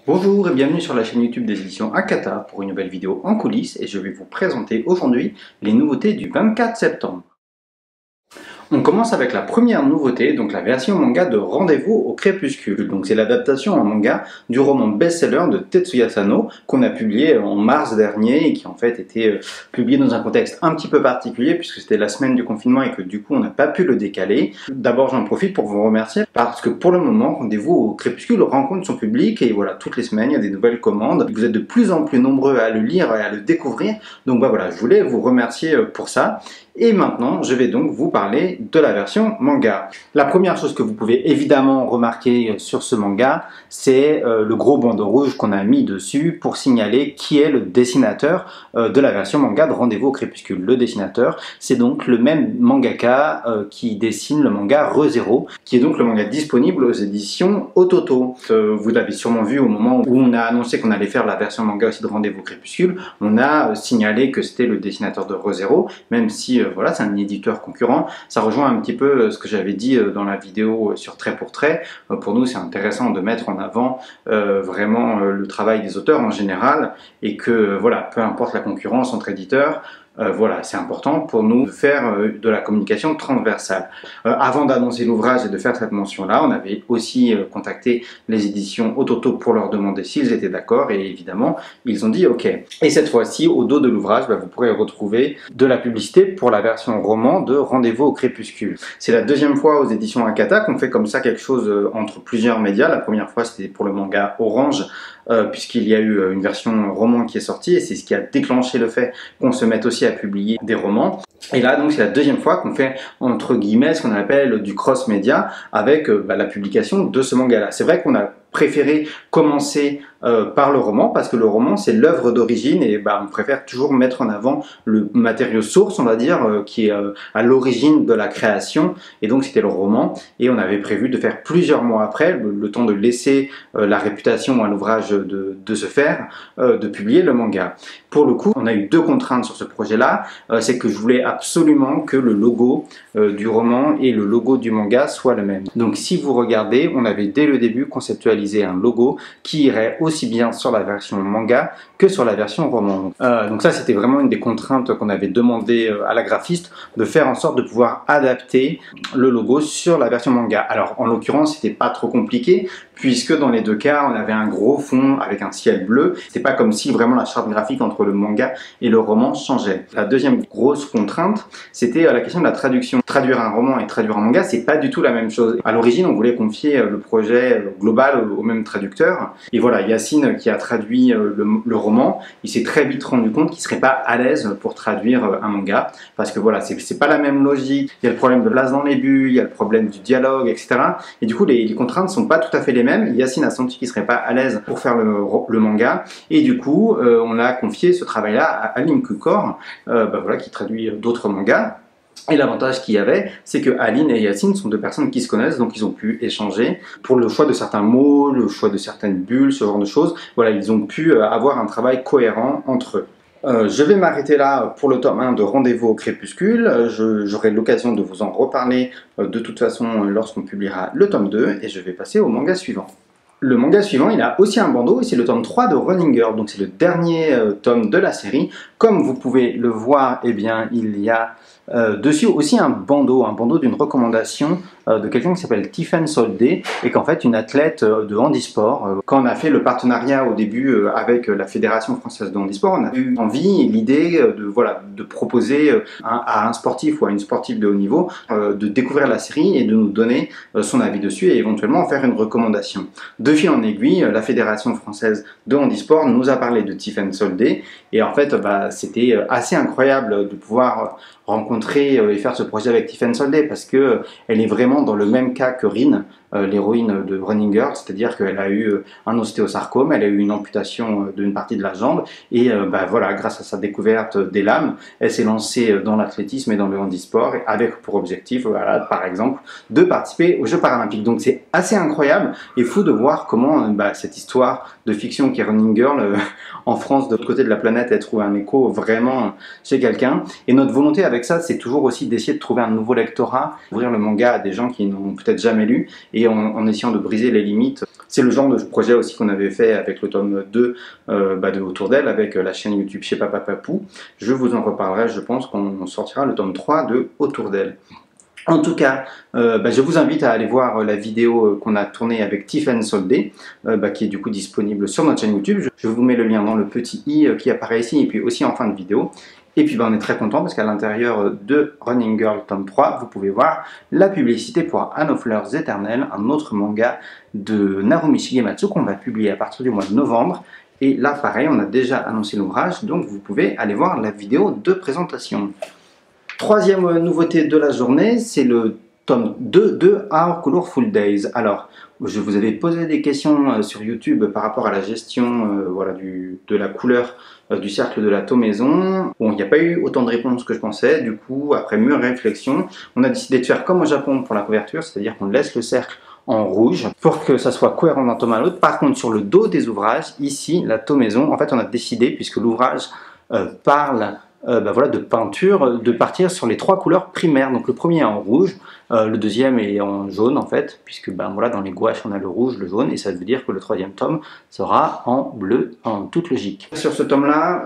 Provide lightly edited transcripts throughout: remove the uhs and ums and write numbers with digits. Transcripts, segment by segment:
Bonjour et bienvenue sur la chaîne YouTube des éditions Akata pour une nouvelle vidéo en coulisses et je vais vous présenter aujourd'hui les nouveautés du 24 septembre. On commence avec la première nouveauté, donc la version manga de Rendez-vous au crépuscule. Donc c'est l'adaptation en manga du roman best-seller de Tetsuya Sano qu'on a publié en mars dernier et qui en fait était publié dans un contexte un petit peu particulier puisque c'était la semaine du confinement et que du coup on n'a pas pu le décaler. D'abord j'en profite pour vous remercier parce que pour le moment Rendez-vous au crépuscule rencontre son public et voilà, toutes les semaines il y a des nouvelles commandes. Vous êtes de plus en plus nombreux à le lire et à le découvrir, donc voilà, je voulais vous remercier pour ça. Et maintenant, je vais donc vous parler de la version manga. La première chose que vous pouvez évidemment remarquer sur ce manga, c'est le gros bandeau rouge qu'on a mis dessus pour signaler qui est le dessinateur de la version manga de Rendez-vous au crépuscule. Le dessinateur, c'est donc le même mangaka qui dessine le manga Re:Zero, qui est donc le manga disponible aux éditions Ototo. Vous l'avez sûrement vu au moment où on a annoncé qu'on allait faire la version manga aussi de Rendez-vous au crépuscule, on a signalé que c'était le dessinateur de Re:Zero, même si voilà, c'est un éditeur concurrent. Ça rejoint un petit peu ce que j'avais dit dans la vidéo sur Trait pour Trait. Pour nous, c'est intéressant de mettre en avant vraiment le travail des auteurs en général et que voilà, peu importe la concurrence entre éditeurs, voilà, c'est important pour nous de faire de la communication transversale. Avant d'annoncer l'ouvrage et de faire cette mention-là, on avait aussi contacté les éditions Ototo pour leur demander s'ils étaient d'accord et évidemment, ils ont dit OK. Et cette fois-ci, au dos de l'ouvrage, vous pourrez retrouver de la publicité pour la version roman de Rendez-vous au crépuscule. C'est la deuxième fois aux éditions Akata qu'on fait comme ça quelque chose entre plusieurs médias. La première fois, c'était pour le manga Orange, puisqu'il y a eu une version roman qui est sortie et c'est ce qui a déclenché le fait qu'on se mette aussi à publier des romans. Et là donc c'est la deuxième fois qu'on fait entre guillemets ce qu'on appelle du cross-média avec la publication de ce manga là. C'est vrai qu'on a préféré commencer par le roman parce que le roman c'est l'œuvre d'origine et on préfère toujours mettre en avant le matériau source on va dire qui est à l'origine de la création et donc c'était le roman et on avait prévu de faire plusieurs mois après le temps de laisser la réputation à l'ouvrage de se faire, de publier le manga. Pour le coup on a eu deux contraintes sur ce projet là, c'est que je voulais absolument que le logo du roman et le logo du manga soient le même. Donc si vous regardez, on avait dès le début conceptualisé un logo qui irait aussi bien sur la version manga que sur la version roman. Donc ça c'était vraiment une des contraintes qu'on avait demandé à la graphiste de faire en sorte de pouvoir adapter le logo sur la version manga. Alors en l'occurrence c'était pas trop compliqué puisque dans les deux cas on avait un gros fond avec un ciel bleu. C'est pas comme si vraiment la charte graphique entre le manga et le roman changeait. La deuxième grosse contrainte c'était la question de la traduction. Traduire un roman et traduire un manga c'est pas du tout la même chose. À l'origine on voulait confier le projet global au même traducteur et voilà, Yacine qui a traduit le roman, il s'est très vite rendu compte qu'il serait pas à l'aise pour traduire un manga parce que voilà, c'est pas la même logique, il y a le problème de l'as dans les bulles, il y a le problème du dialogue, etc. Et du coup les contraintes sont pas tout à fait les mêmes. Yacine a senti qu'il serait pas à l'aise pour faire le manga et du coup on a confié ce travail là à Aline Kukor voilà, qui traduit d'autres mangas. Et l'avantage qu'il y avait, c'est que Aline et Yacine sont deux personnes qui se connaissent, donc ils ont pu échanger pour le choix de certains mots, le choix de certaines bulles, ce genre de choses. Voilà, ils ont pu avoir un travail cohérent entre eux. Je vais m'arrêter là pour le tome 1 de Rendez-vous au crépuscule. J'aurai l'occasion de vous en reparler de toute façon lorsqu'on publiera le tome 2 et je vais passer au manga suivant. Le manga suivant, il a aussi un bandeau et c'est le tome 3 de Running Girl, donc c'est le dernier tome de la série. Comme vous pouvez le voir, eh bien, il y a dessus aussi un bandeau d'une recommandation de quelqu'un qui s'appelle Tiffaine Soldé et qu'en fait une athlète de handisport. Quand on a fait le partenariat au début avec la Fédération Française de Handisport, on a eu envie et l'idée de proposer à un sportif ou à une sportive de haut niveau de découvrir la série et de nous donner son avis dessus et éventuellement en faire une recommandation. De fil en aiguille, la Fédération Française de Handisport nous a parlé de Tiffaine Soldé et en fait c'était assez incroyable de pouvoir rencontrer et faire ce projet avec Tiffaine Soldé parce que elle est vraiment dans le même cas que Rin, l'héroïne de Running Girl, c'est-à-dire qu'elle a eu un ostéosarcome, elle a eu une amputation d'une partie de la jambe et voilà, grâce à sa découverte des lames, elle s'est lancée dans l'athlétisme et dans le handisport avec pour objectif, voilà, par exemple, de participer aux Jeux Paralympiques. Donc c'est assez incroyable et fou de voir comment cette histoire de fiction qui est Running Girl en France, de l'autre côté de la planète, elle trouve un écho vraiment chez quelqu'un. Et notre volonté avec ça, c'est toujours aussi d'essayer de trouver un nouveau lectorat, ouvrir le manga à des gens qui n'ont peut-être jamais lu et en essayant de briser les limites C'est le genre de projet aussi qu'on avait fait avec le tome 2 de Autour d'elle, avec la chaîne YouTube Chez Papa Papou. Je vous en reparlerai, je pense qu'on sortira le tome 3 de Autour d'elle. En tout cas, je vous invite à aller voir la vidéo qu'on a tournée avec Tiffen Soldé, qui est du coup disponible sur notre chaîne YouTube. Je vous mets le lien dans le petit i qui apparaît ici et puis aussi en fin de vidéo. Et puis on est très content parce qu'à l'intérieur de Running Girl tome 3, vous pouvez voir la publicité pour Anne aux Fleurs Éternelles, un autre manga de Narumi Shigematsu qu'on va publier à partir du mois de novembre. Et là, pareil, on a déjà annoncé l'ouvrage, donc vous pouvez aller voir la vidéo de présentation. Troisième nouveauté de la journée, c'est le tome 2 de Our Colorful Days. Alors, je vous avais posé des questions sur YouTube par rapport à la gestion de la couleur du cercle de la tomaison. Bon, il n'y a pas eu autant de réponses que je pensais. Du coup, après mûre réflexion, on a décidé de faire comme au Japon pour la couverture, c'est-à-dire qu'on laisse le cercle en rouge pour que ça soit cohérent d'un tome à l'autre. Par contre, sur le dos des ouvrages, ici, la tomaison, en fait, on a décidé, puisque l'ouvrage parle de peinture, de partir sur les 3 couleurs primaires. Donc le premier est en rouge, le deuxième est en jaune en fait, puisque dans les gouaches on a le rouge, le jaune, et ça veut dire que le troisième tome sera en bleu, en toute logique. Sur ce tome-là,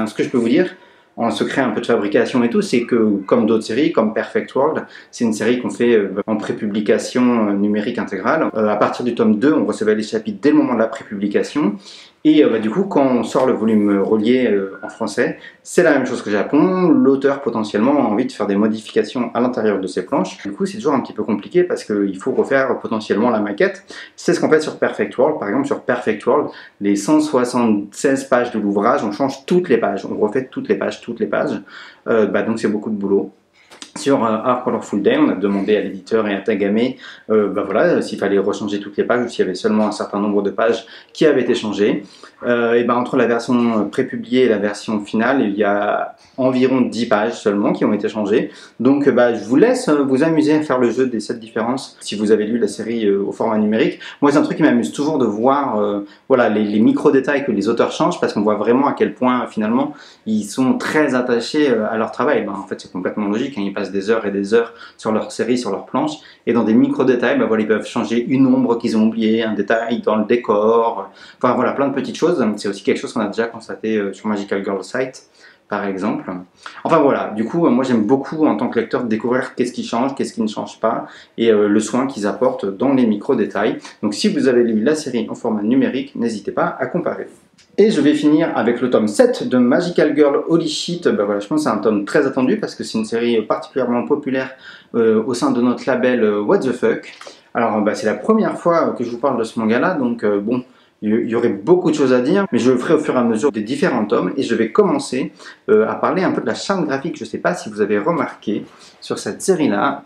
ce que je peux vous dire, en secret un peu de fabrication et tout, c'est que comme d'autres séries, comme Perfect World, c'est une série qu'on fait en prépublication numérique intégrale. À partir du tome 2, on recevait les chapitres dès le moment de la prépublication. Et du coup, quand on sort le volume relié en français, c'est la même chose que Japon. L'auteur potentiellement a envie de faire des modifications à l'intérieur de ses planches. Du coup, c'est toujours un petit peu compliqué parce qu'il faut refaire potentiellement la maquette. C'est ce qu'on fait sur Perfect World. Par exemple, sur Perfect World, les 176 pages de l'ouvrage, on change toutes les pages. On refait toutes les pages. Donc c'est beaucoup de boulot. Sur Our Colorful Day, on a demandé à l'éditeur et à Tagame s'il fallait rechanger toutes les pages ou s'il y avait seulement un certain nombre de pages qui avaient été changées. Entre la version prépubliée et la version finale, il y a environ 10 pages seulement qui ont été changées. Donc je vous laisse vous amuser à faire le jeu des 7 différences si vous avez lu la série au format numérique. Moi, c'est un truc qui m'amuse toujours de voir les micro-détails que les auteurs changent parce qu'on voit vraiment à quel point finalement ils sont très attachés à leur travail. En fait, c'est complètement logique, hein, ils passent des heures et des heures sur leur série, sur leur planche, et dans des micro-détails, ils peuvent changer une ombre qu'ils ont oubliée, un détail dans le décor, plein de petites choses. C'est aussi quelque chose qu'on a déjà constaté sur Magical Girl Site, par exemple. Du coup, moi j'aime beaucoup en tant que lecteur découvrir qu'est-ce qui change, qu'est-ce qui ne change pas, et le soin qu'ils apportent dans les micro-détails. Donc si vous avez lu la série en format numérique, n'hésitez pas à comparer. Et je vais finir avec le tome 7 de Magical Girl Holy Shit. Je pense que c'est un tome très attendu parce que c'est une série particulièrement populaire au sein de notre label What the Fuck. Alors c'est la première fois que je vous parle de ce manga-là, donc il y aurait beaucoup de choses à dire, mais je le ferai au fur et à mesure des différents tomes, et je vais commencer à parler un peu de la charte graphique. Je ne sais pas si vous avez remarqué sur cette série-là,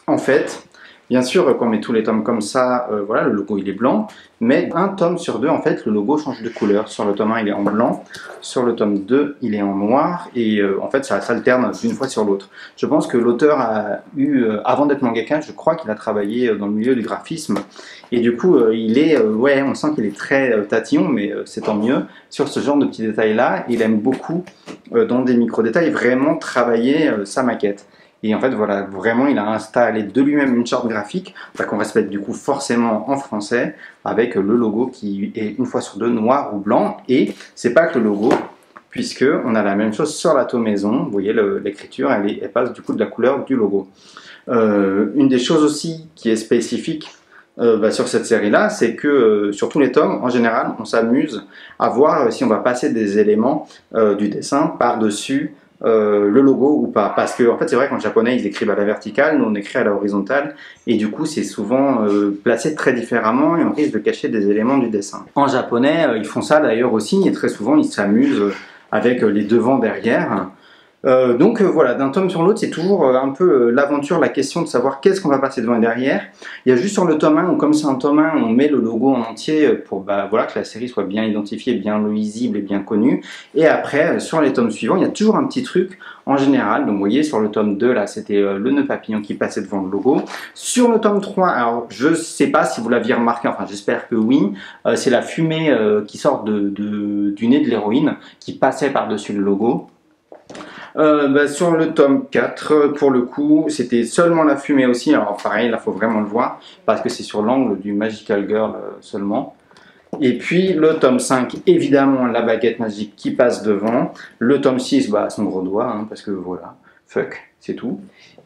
en fait, bien sûr, quand on met tous les tomes comme ça, le logo il est blanc, mais un tome sur deux, en fait, le logo change de couleur. Sur le tome 1, il est en blanc, sur le tome 2, il est en noir, et en fait, ça s'alterne d'une fois sur l'autre. Je pense que l'auteur a eu, avant d'être mangaka, je crois qu'il a travaillé dans le milieu du graphisme, et du coup, on sent qu'il est très tatillon, mais c'est tant mieux. Sur ce genre de petits détails-là, il aime beaucoup, dans des micro-détails, vraiment travailler sa maquette. Et en fait, vraiment, il a installé de lui-même une charte graphique qu'on respecte du coup forcément en français, avec le logo qui est une fois sur deux noir ou blanc. Et c'est pas que le logo, puisque on a la même chose sur la tomaison. Vous voyez, l'écriture, elle passe du coup de la couleur du logo. Une des choses aussi qui est spécifique sur cette série-là, c'est que sur tous les tomes, en général, on s'amuse à voir si on va passer des éléments du dessin par-dessus le logo ou pas, parce que en fait c'est vrai qu'en japonais ils écrivent à la verticale, nous on écrit à la horizontale, et du coup c'est souvent placé très différemment et on risque de cacher des éléments du dessin. En japonais ils font ça d'ailleurs aussi, et très souvent ils s'amusent avec les devants derrière. D'un tome sur l'autre, c'est toujours un peu l'aventure, la question de savoir qu'est-ce qu'on va passer devant et derrière. Il y a juste sur le tome 1, où comme c'est un tome 1, on met le logo en entier pour que la série soit bien identifiée, bien lisible et bien connue. Et après, sur les tomes suivants, il y a toujours un petit truc en général. Donc vous voyez, sur le tome 2, là, c'était le nœud papillon qui passait devant le logo. Sur le tome 3, alors je sais pas si vous l'aviez remarqué, enfin j'espère que oui, c'est la fumée qui sort du nez de l'héroïne qui passait par-dessus le logo. Sur le tome 4, pour le coup, c'était seulement la fumée aussi. Alors pareil, là, il faut vraiment le voir, parce que c'est sur l'angle du Magical Girl seulement. Et puis le tome 5, évidemment, la baguette magique qui passe devant. Le tome 6, son gros doigt, hein, parce que voilà, fuck, c'est tout.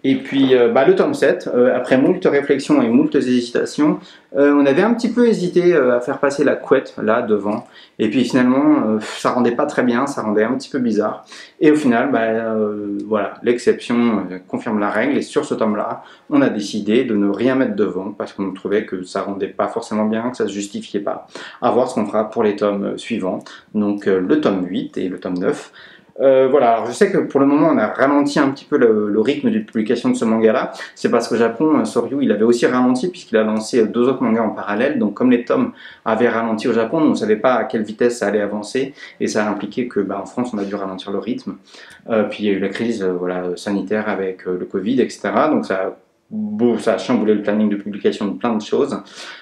Et puis le tome 7, après moult réflexions et moult hésitations, on avait un petit peu hésité à faire passer la couette là devant. Et puis finalement, ça rendait pas très bien, ça rendait un petit peu bizarre. Et au final, voilà, l'exception confirme la règle. Et sur ce tome-là, on a décidé de ne rien mettre devant parce qu'on trouvait que ça rendait pas forcément bien, que ça se justifiait pas. À voir ce qu'on fera pour les tomes suivants. Donc le tome 8 et le tome 9. Voilà, alors je sais que pour le moment on a ralenti un petit peu le rythme de publication de ce manga-là. C'est parce qu'au Japon, Soryu il avait aussi ralenti puisqu'il a lancé 2 autres mangas en parallèle. Donc comme les tomes avaient ralenti au Japon, on ne savait pas à quelle vitesse ça allait avancer et ça a impliqué que en France on a dû ralentir le rythme. Puis il y a eu la crise sanitaire avec le Covid, etc. Donc ça a chamboulé le planning de publication de plein de choses.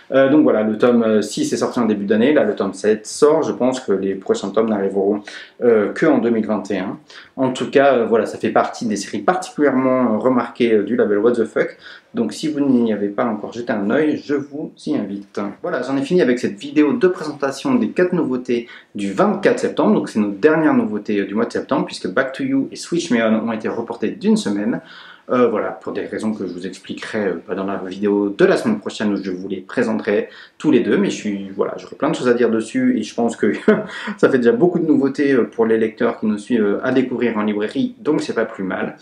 Donc voilà, le tome 6 est sorti en début d'année, là le tome 7 sort, je pense que les prochains tomes n'arriveront que en 2021. En tout cas, voilà, ça fait partie des séries particulièrement remarquées du label What the Fuck, donc si vous n'y avez pas encore jeté un œil, je vous y invite. Voilà, j'en ai fini avec cette vidéo de présentation des 4 nouveautés du 24 septembre, donc c'est nos dernières nouveautés du mois de septembre, puisque Back to You et Switch Me On ont été reportées d'une semaine. Voilà, pour des raisons que je vous expliquerai dans la vidéo de la semaine prochaine où je vous les présenterai tous les deux, mais j'aurai plein de choses à dire dessus et je pense que ça fait déjà beaucoup de nouveautés pour les lecteurs qui nous suivent à découvrir en librairie, donc c'est pas plus mal.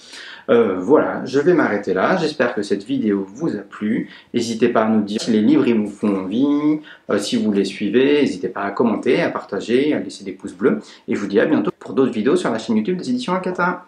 Voilà, je vais m'arrêter là, j'espère que cette vidéo vous a plu, n'hésitez pas à nous dire si les livres ils vous font envie, si vous les suivez, n'hésitez pas à commenter, à partager, à laisser des pouces bleus, et je vous dis à bientôt pour d'autres vidéos sur la chaîne YouTube des éditions Akata.